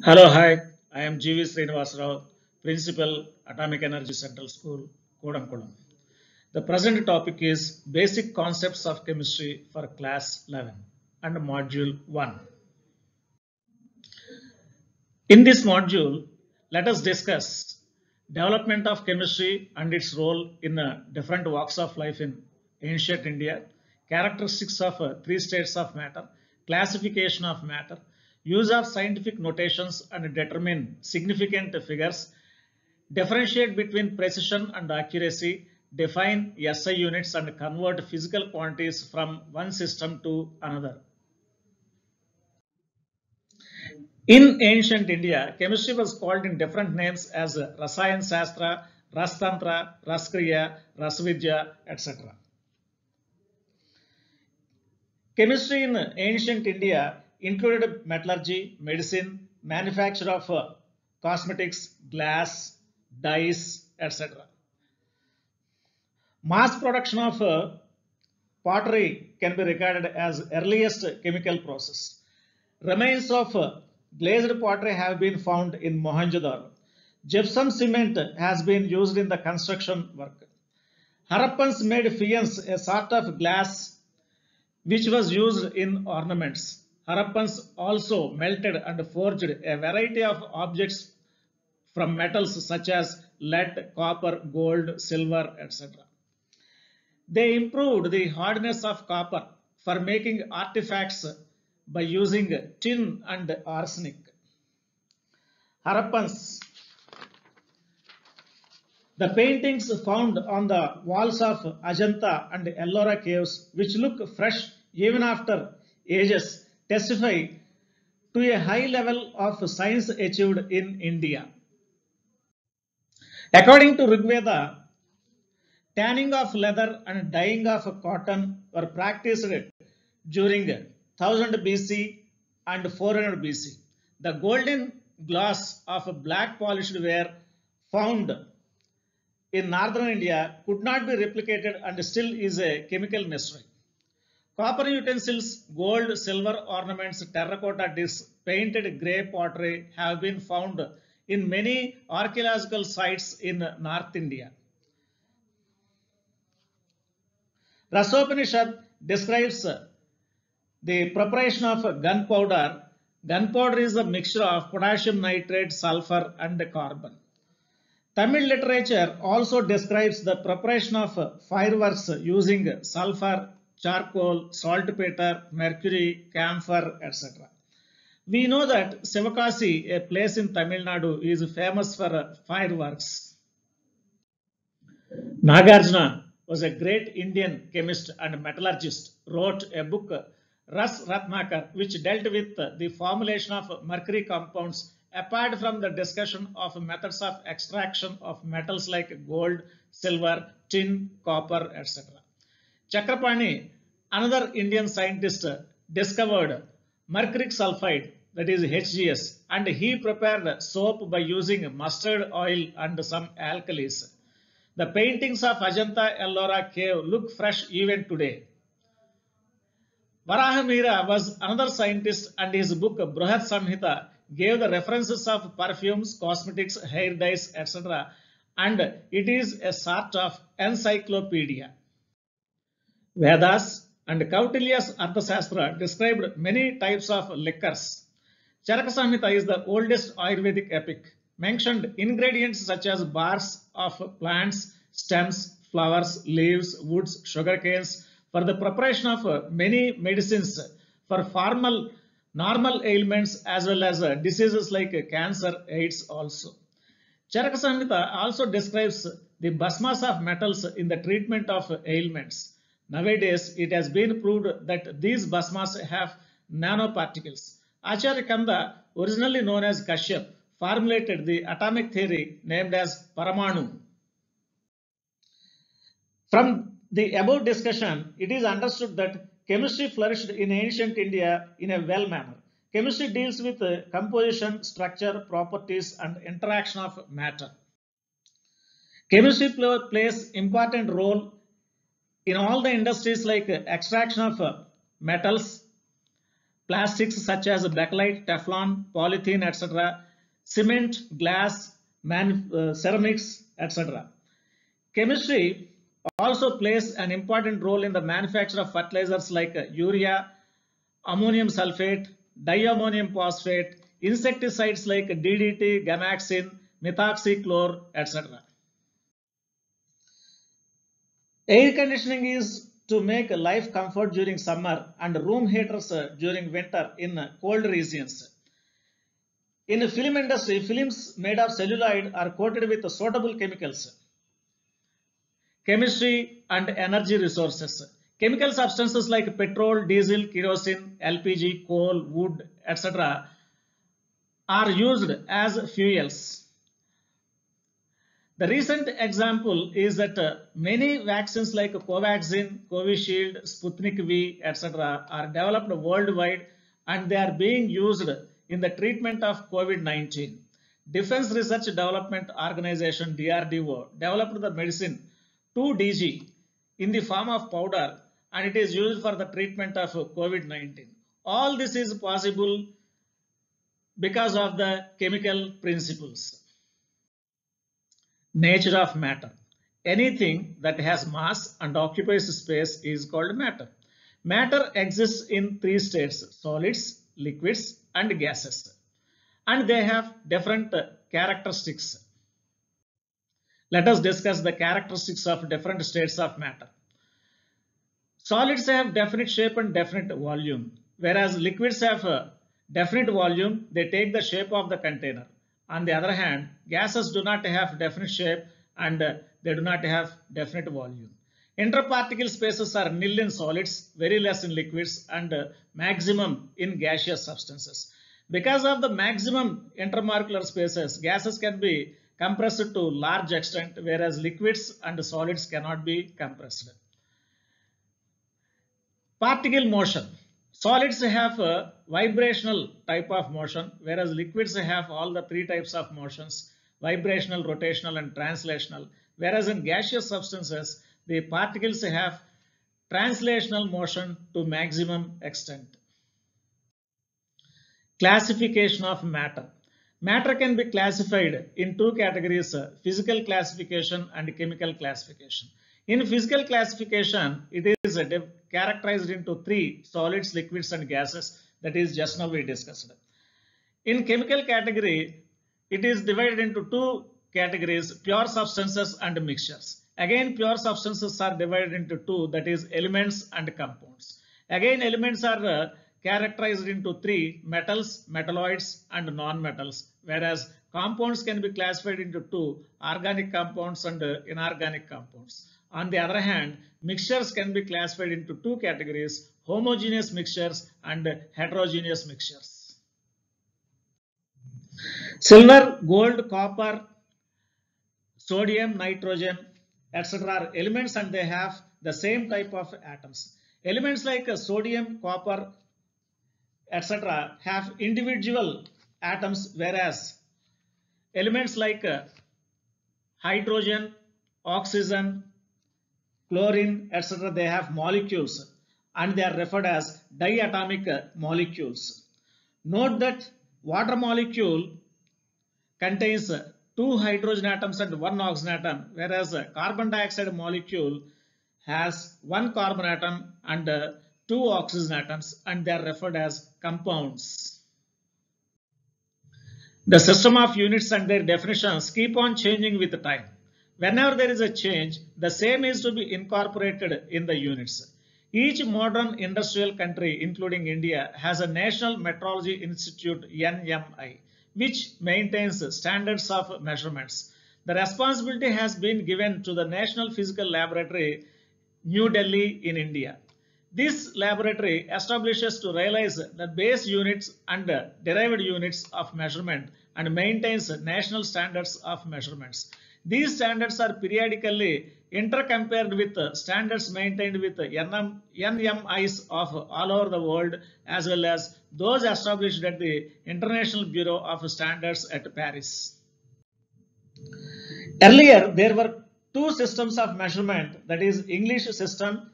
Hello, hi. I am GV Srinivasarao, Principal, Atomic Energy Central School, Kodamkodam. The present topic is Basic Concepts of Chemistry for Class 11 and Module 1. In this module, let us discuss development of chemistry and its role in different walks of life in ancient India, characteristics of three states of matter, classification of matter, use of scientific notations and determine significant figures, differentiate between precision and accuracy, define SI units and convert physical quantities from one system to another. In ancient India, chemistry was called in different names as Rasayan Shastra, Rastantra, Raskriya, Rasvidya, etc. Chemistry in ancient India included metallurgy, medicine, manufacture of cosmetics, glass, dyes, etc. Mass production of pottery can be regarded as earliest chemical process. Remains of glazed pottery have been found in Mohenjo-daro. Gypsum cement has been used in the construction work. Harappans made faience, a sort of glass which was used in ornaments. Harappans also melted and forged a variety of objects from metals such as lead, copper, gold, silver, etc. They improved the hardness of copper for making artifacts by using tin and arsenic. Harappans, the paintings found on the walls of Ajanta and Ellora caves, which look fresh even after ages, testify to a high level of science achieved in India. According to Rigveda, tanning of leather and dyeing of cotton were practiced during 1000 BC and 400 BC. The golden gloss of black polished ware found in northern India could not be replicated and still is a chemical mystery. Copper utensils, gold, silver ornaments, terracotta discs, painted grey pottery have been found in many archaeological sites in North India. Rasopanishad describes the preparation of gunpowder. Gunpowder is a mixture of potassium nitrate, sulfur, and carbon. Tamil literature also describes the preparation of fireworks using sulfur, charcoal, saltpeter, mercury, camphor, etc. We know that Sivakasi, a place in Tamil Nadu, is famous for fireworks. Nagarjuna was a great Indian chemist and metallurgist, wrote a book, Ras Ratnakar, which dealt with the formulation of mercury compounds apart from the discussion of methods of extraction of metals like gold, silver, tin, copper, etc. Chakrapani, another Indian scientist, discovered mercuric sulfide, that is HGS, and he prepared soap by using mustard oil and some alkalis. The paintings of Ajanta Ellora cave look fresh even today. Varahamira was another scientist and his book Bruhat Samhita gave the references of perfumes, cosmetics, hair dyes, etc. And it is a sort of encyclopedia. Vedas and Kautilya's Arthashastra described many types of liquors. Charaka Samhita is the oldest Ayurvedic epic, mentioned ingredients such as bars of plants, stems, flowers, leaves, woods, sugar canes for the preparation of many medicines for normal ailments as well as diseases like cancer, AIDS also. Charaka Samhita also describes the bhasmas of metals in the treatment of ailments. Nowadays, it has been proved that these bhasmas have nanoparticles. Acharya Kanda, originally known as Kashyap, formulated the atomic theory named as Paramanu. From the above discussion, it is understood that chemistry flourished in ancient India in a well manner. Chemistry deals with composition, structure, properties, and interaction of matter. Chemistry plays important role in all the industries like extraction of metals, plastics such as bakelite, Teflon, polythene, etc., cement, glass, ceramics, etc. Chemistry also plays an important role in the manufacture of fertilizers like urea, ammonium sulfate, diammonium phosphate, insecticides like DDT, Gamaxin, methoxychlore, etc. Air conditioning is to make life comfort during summer and room heaters during winter in cold regions. In the film industry, films made of celluloid are coated with suitable chemicals. Chemistry and energy resources. Chemical substances like petrol, diesel, kerosene, LPG, coal, wood, etc. are used as fuels. The recent example is that many vaccines like Covaxin, Covishield, Sputnik V, etc. are developed worldwide and they are being used in the treatment of COVID-19. Defense Research Development Organization DRDO developed the medicine 2DG in the form of powder and it is used for the treatment of COVID-19. All this is possible because of the chemical principles. Nature of matter. Anything that has mass and occupies space is called matter. Matter exists in three states: solids, liquids, and gases. And they have different characteristics. Let us discuss the characteristics of different states of matter. Solids have definite shape and definite volume, whereas liquids have a definite volume, they take the shape of the container. On the other hand, gases do not have definite shape and they do not have definite volume. Interparticle spaces are nil in solids, very less in liquids, and maximum in gaseous substances. Because of the maximum intermolecular spaces, gases can be compressed to large extent, whereas liquids and solids cannot be compressed. Particle motion. Solids have a vibrational type of motion, whereas liquids have all the three types of motions: vibrational, rotational, and translational. Whereas in gaseous substances, the particles have translational motion to maximum extent. Classification of matter. Matter can be classified in two categories: physical classification and chemical classification. In physical classification, it is characterized into three: solids, liquids, and gases. That is just now we discussed. In chemical category, it is divided into two categories: pure substances and mixtures. Again, pure substances are divided into two, that is elements and compounds. Again, elements are characterized into three: metals, metalloids, and non-metals, whereas compounds can be classified into two: organic compounds and inorganic compounds. On the other hand, mixtures can be classified into two categories: homogeneous mixtures and heterogeneous mixtures. Silver, gold, copper, sodium, nitrogen, etc. are elements and they have the same type of atoms. Elements like sodium, copper, etc. have individual atoms, whereas elements like hydrogen, oxygen, chlorine, etc. they have molecules and they are referred as diatomic molecules. Note that water molecule contains two hydrogen atoms and one oxygen atom, whereas carbon dioxide molecule has one carbon atom and two oxygen atoms and they are referred as compounds. The system of units and their definitions keep on changing with time. Whenever there is a change, the same is to be incorporated in the units. Each modern industrial country, including India, has a National Metrology Institute (NMI), which maintains standards of measurements. The responsibility has been given to the National Physical Laboratory, New Delhi in India. This laboratory establishes to realize the base units and derived units of measurement and maintains national standards of measurements. These standards are periodically intercompared with standards maintained with NMIs of all over the world, as well as those established at the International Bureau of Standards at Paris. Earlier, there were two systems of measurement, that is English system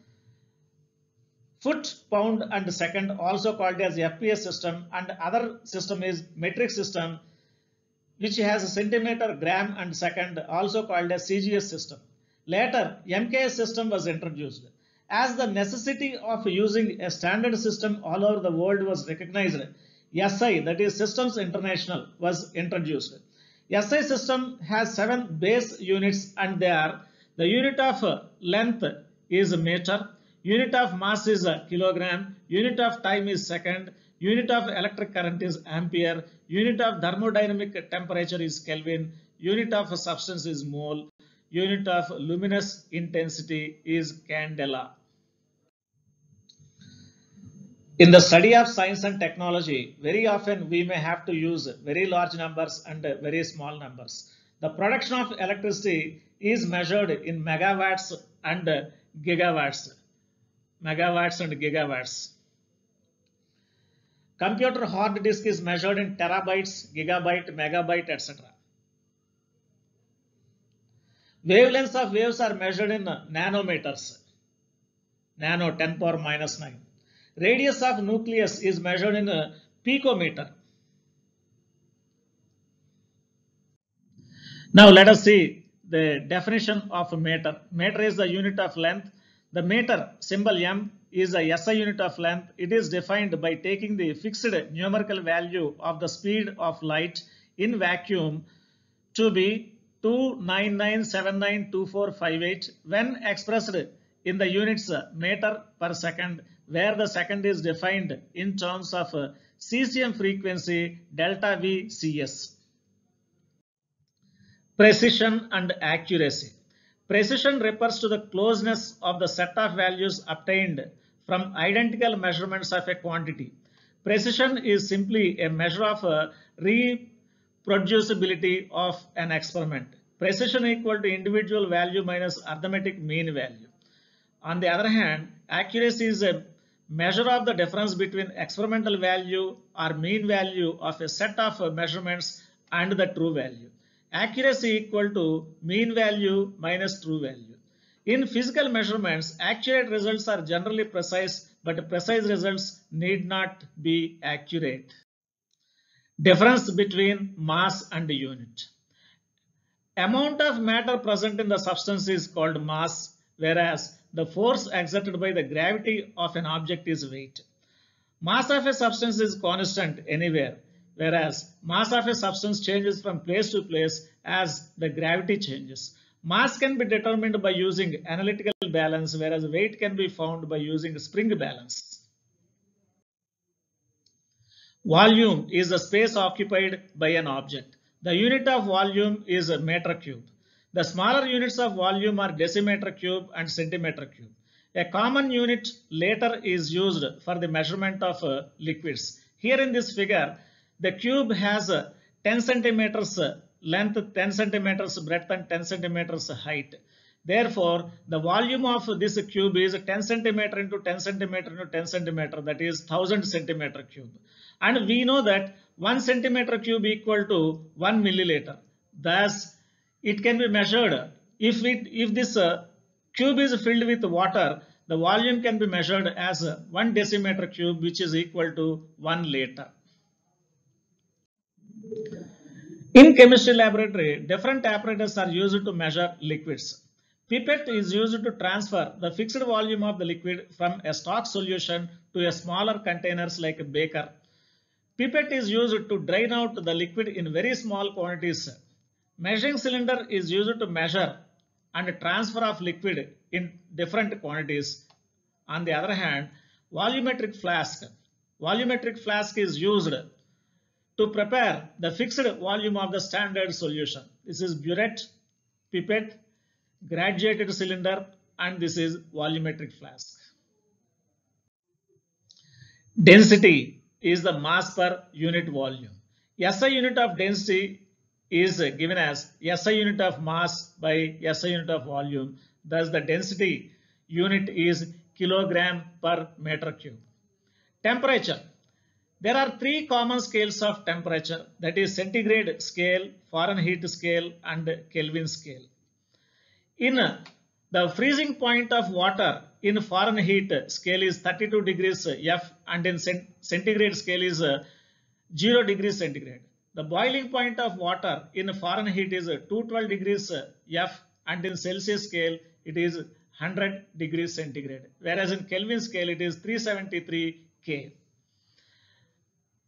Foot, pound and second, also called as FPS system, and other system is metric system, which has a centimeter, gram and second, also called as CGS system. Later, MKS system was introduced. As the necessity of using a standard system all over the world was recognized, SI, that is Systems International, was introduced. SI system has 7 base units, and they are: the unit of length is meter, unit of mass is a kilogram, unit of time is second, unit of electric current is ampere, unit of thermodynamic temperature is Kelvin, unit of substance is mole, unit of luminous intensity is candela. In the study of science and technology, very often we may have to use very large numbers and very small numbers. The production of electricity is measured in megawatts and gigawatts. Megawatts and gigawatts. Computer hard disk is measured in terabytes, gigabyte, megabyte, etc. Wavelengths of waves are measured in nanometers. Nano 10 power minus 9. Radius of nucleus is measured in a picometer. Now let us see the definition of a meter. Meter is the unit of length. The meter symbol M is a SI unit of length. It is defined by taking the fixed numerical value of the speed of light in vacuum to be 299792458 when expressed in the units meter per second, where the second is defined in terms of cesium frequency delta V Cs. Precision and accuracy. Precision refers to the closeness of the set of values obtained from identical measurements of a quantity. Precision is simply a measure of reproducibility of an experiment. Precision equal to individual value minus arithmetic mean value. On the other hand, accuracy is a measure of the difference between experimental value or mean value of a set of measurements and the true value. Accuracy equal to mean value minus true value. In physical measurements, accurate results are generally precise, but precise results need not be accurate. Difference between mass and unit. Amount of matter present in the substance is called mass, whereas the force exerted by the gravity of an object is weight. Mass of a substance is constant anywhere, whereas mass of a substance changes from place to place as the gravity changes. Mass can be determined by using analytical balance, whereas weight can be found by using spring balance. Volume is the space occupied by an object. The unit of volume is a meter cube. The smaller units of volume are decimeter cube and centimeter cube. A common unit later is used for the measurement of liquids. Here in this figure, the cube has 10 centimeters length, 10 centimeters breadth and 10 centimeters height. Therefore, the volume of this cube is 10 centimeter into 10 centimeter into 10 centimeter, that is 1000 centimeter cube. And we know that 1 centimeter cube equal to 1 milliliter. Thus, it can be measured. If this cube is filled with water, the volume can be measured as 1 decimeter cube, which is equal to 1 liter. In chemistry laboratory, different apparatus are used to measure liquids. Pipette is used to transfer the fixed volume of the liquid from a stock solution to a smaller containers like a beaker. Pipette is used to drain out the liquid in very small quantities. Measuring cylinder is used to measure and transfer of liquid in different quantities. On the other hand, volumetric flask. Volumetric flask is used to prepare the fixed volume of the standard solution. This is burette, pipette, graduated cylinder, and this is volumetric flask. Density is the mass per unit volume. SI unit of density is given as SI unit of mass by SI unit of volume. Thus, the density unit is kilogram per meter cube. Temperature. There are 3 common scales of temperature, that is centigrade scale, Fahrenheit scale, and Kelvin scale. In the freezing point of water in Fahrenheit scale is 32 degrees F and in centigrade scale is 0 degrees centigrade. The boiling point of water in Fahrenheit is 212 degrees F and in Celsius scale it is 100 degrees centigrade, whereas in Kelvin scale it is 373 K.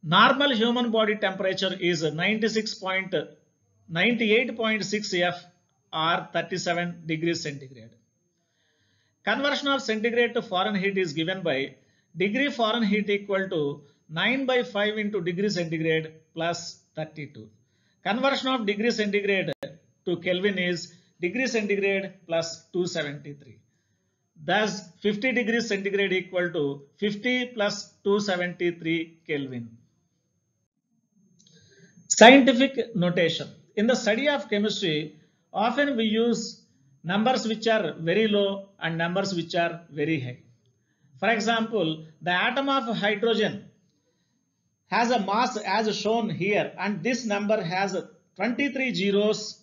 Normal human body temperature is 98.6 F or 37 degrees centigrade. Conversion of centigrade to Fahrenheit is given by degree Fahrenheit equal to 9 by 5 into degree centigrade plus 32. Conversion of degree centigrade to Kelvin is degree centigrade plus 273. Thus, 50 degrees centigrade equal to 50 plus 273 Kelvin. Scientific notation. In the study of chemistry, often we use numbers which are very low and numbers which are very high. For example, the atom of hydrogen has a mass as shown here, and this number has 23 zeros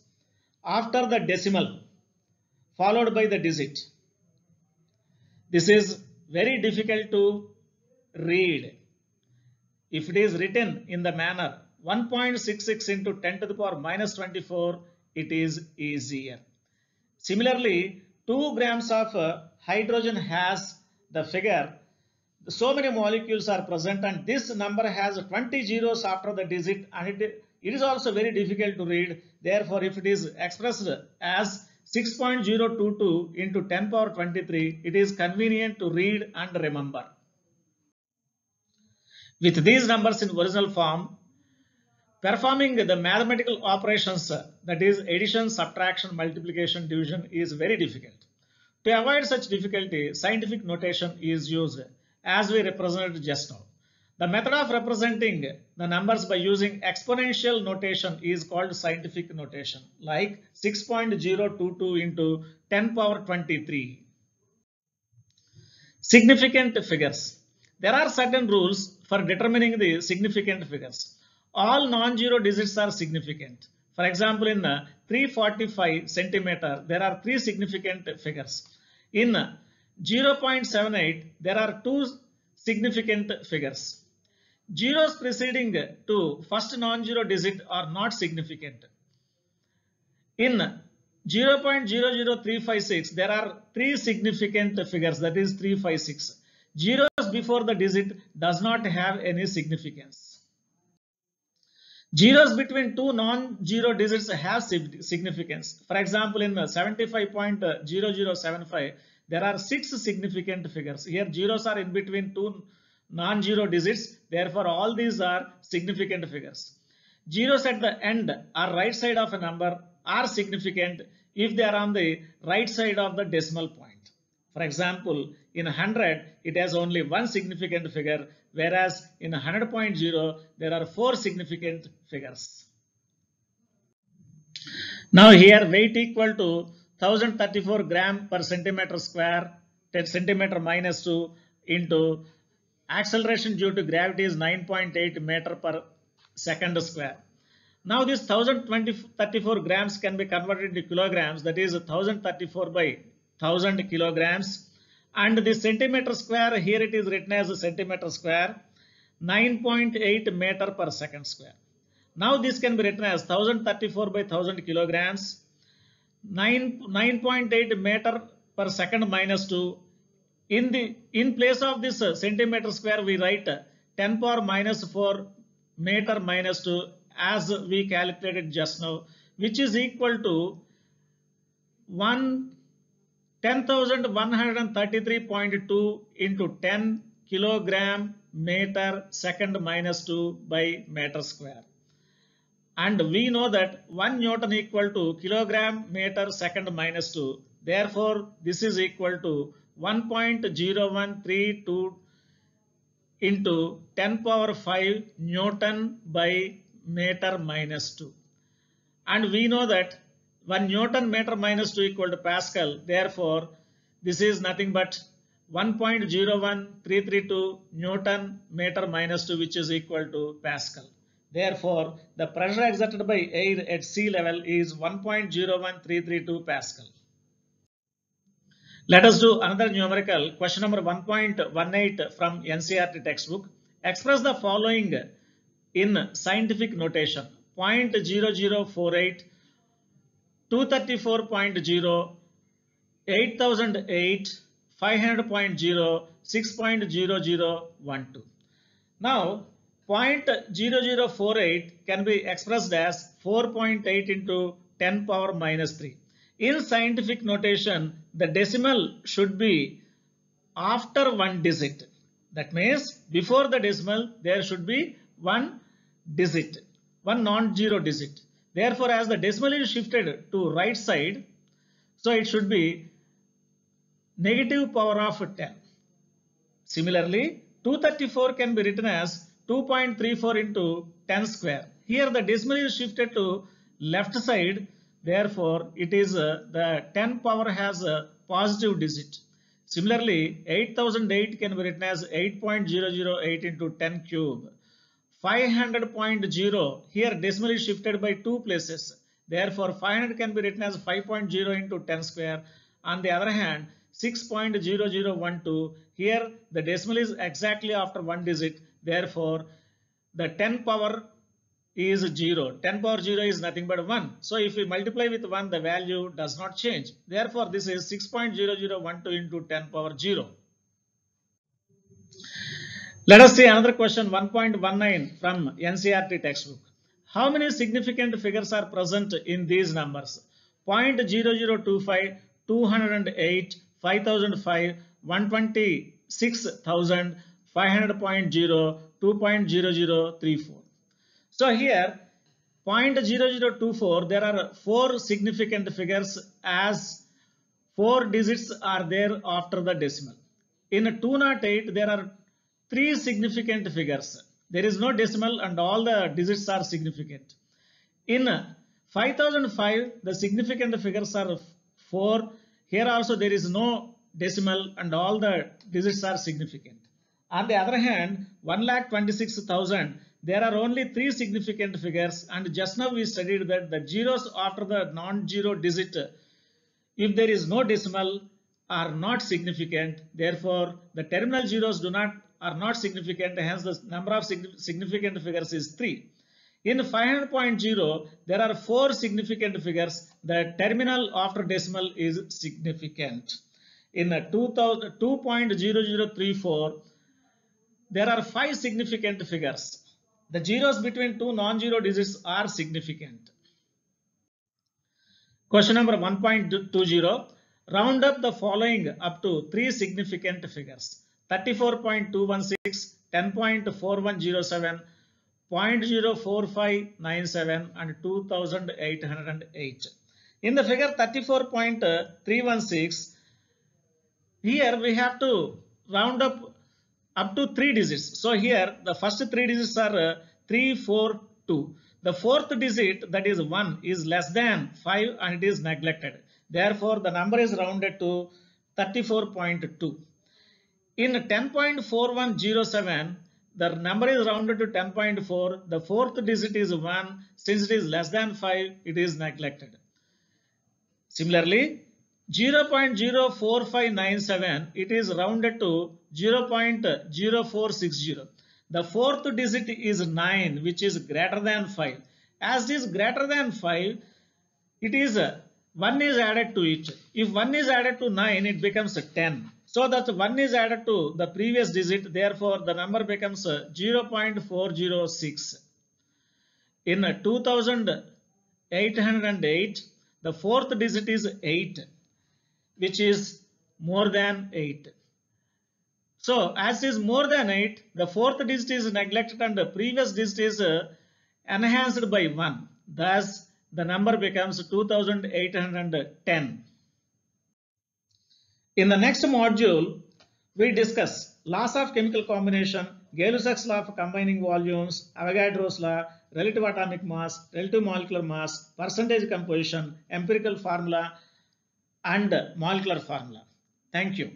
after the decimal followed by the digit. This is very difficult to read. If it is written in the manner 1.66 into 10 to the power minus 24, it is easier. Similarly, 2 grams of hydrogen has the figure, so many molecules are present and this number has 20 zeros after the digit, and it is also very difficult to read. Therefore, if it is expressed as 6.022 into 10 power 23, it is convenient to read and remember. With these numbers in original form, performing the mathematical operations, that is addition, subtraction, multiplication, division, is very difficult. To avoid such difficulty, scientific notation is used as we represented just now. The method of representing the numbers by using exponential notation is called scientific notation, like 6.022 into 10 power 23. Significant figures. There are certain rules for determining the significant figures. All non-zero digits are significant. For example, in 345 centimeter, there are 3 significant figures. In 0.78, there are 2 significant figures. Zeros preceding to first non-zero digit are not significant. In 0.00356, there are 3 significant figures, that is 356. Zeros before the digit does not have any significance. Zeros between 2 non-zero digits have significance. For example, in 75.0075, there are 6 significant figures. Here zeros are in between 2 non-zero digits. Therefore, all these are significant figures. Zeros at the end or right side of a number are significant if they are on the right side of the decimal point. For example, in 100, it has only 1 significant figure, whereas in 100.0, there are 4 significant figures. Now here, weight equal to 1034 gram per centimeter square, 10 centimeter minus 2 into acceleration due to gravity is 9.8 meter per second square. Now this 1034 grams can be converted into kilograms, that is 1034 by 1000 kilograms, and the centimeter square, here it is written as a centimeter square, 9.8 meter per second square. Now this can be written as 1034 by 1000 kilograms, 9.8 meter per second minus 2. In place of this centimeter square, we write 10 power minus 4 meter minus 2 as we calculated just now, which is equal to 10,133.2 into 10 kilogram meter second minus 2 by meter square. And we know that 1 Newton equal to kilogram meter second minus 2. Therefore, this is equal to 1.0132 into 10 power 5 Newton by meter minus 2. And we know that 1 Newton meter minus 2 equal to Pascal. Therefore, this is nothing but 1.01332 Newton meter minus 2, which is equal to Pascal. Therefore, the pressure exerted by air at sea level is 1.01332 Pascal. Let us do another numerical. Question number 1.18 from NCERT textbook. Express the following in scientific notation. 0.0048, 234.0, 8008, 500.0, 6.0012. Now 0.0048 can be expressed as 4.8 into 10 power minus 3. In scientific notation, the decimal should be after one digit. That means before the decimal there should be one digit, one non-zero digit. Therefore, as the decimal is shifted to right side, so it should be negative power of 10. Similarly, 234 can be written as 2.34 into 10 square. Here the decimal is shifted to left side. Therefore, it is the 10 power has a positive digit. Similarly, 8008 can be written as 8.008 into 10 cube. 500.0, here decimal is shifted by 2 places. Therefore, 500 can be written as 5.0 into 10 square. On the other hand, 6.0012, here the decimal is exactly after one digit. Therefore, the 10 power is 0. 10 power 0 is nothing but 1. So, if we multiply with 1, the value does not change. Therefore, this is 6.0012 into 10 power 0. Let us see another question 1.19 from NCERT textbook. How many significant figures are present in these numbers? 0.0025, 208, 5005, 126,000, 500.0, 2.0034. So here 0.0024, there are 4 significant figures as 4 digits are there after the decimal. In 208, there are 3 significant figures. There is no decimal and all the digits are significant. In 5005, the significant figures are 4. Here also there is no decimal and all the digits are significant. On the other hand, 1,26,000, there are only 3 significant figures, and just now we studied that the zeros after the non-zero digit, if there is no decimal, are not significant. Therefore, the terminal zeros are not significant. Hence, the number of significant figures is 3. In 500.0, there are 4 significant figures. The terminal after decimal is significant. In 2.0034, there are 5 significant figures. The zeros between 2 non-zero digits are significant. Question number 1.20. Round up the following up to 3 significant figures. 34.216, 10.4107, 0.04597 and 2808. In the figure 34.316, here we have to round up to 3 digits. So here the first 3 digits are 3, 4, 2. The fourth digit, that is 1, is less than 5 and it is neglected. Therefore, the number is rounded to 34.2. In 10.4107, the number is rounded to 10.4. The fourth digit is 1. Since it is less than 5, it is neglected. Similarly, 0.04597, it is rounded to 0.0460. The fourth digit is 9, which is greater than 5. As it is greater than 5, it is 1 is added to it. If 1 is added to 9, it becomes 10. So that 1 is added to the previous digit, therefore the number becomes 0.406. In 2808, the fourth digit is 8, which is more than 8. So as is more than 8, the fourth digit is neglected and the previous digit is enhanced by 1. Thus, the number becomes 2810. In the next module, we discuss laws of chemical combination, Gay-Lussac's law of combining volumes, Avogadro's law, relative atomic mass, relative molecular mass, percentage composition, empirical formula, and molecular formula. Thank you.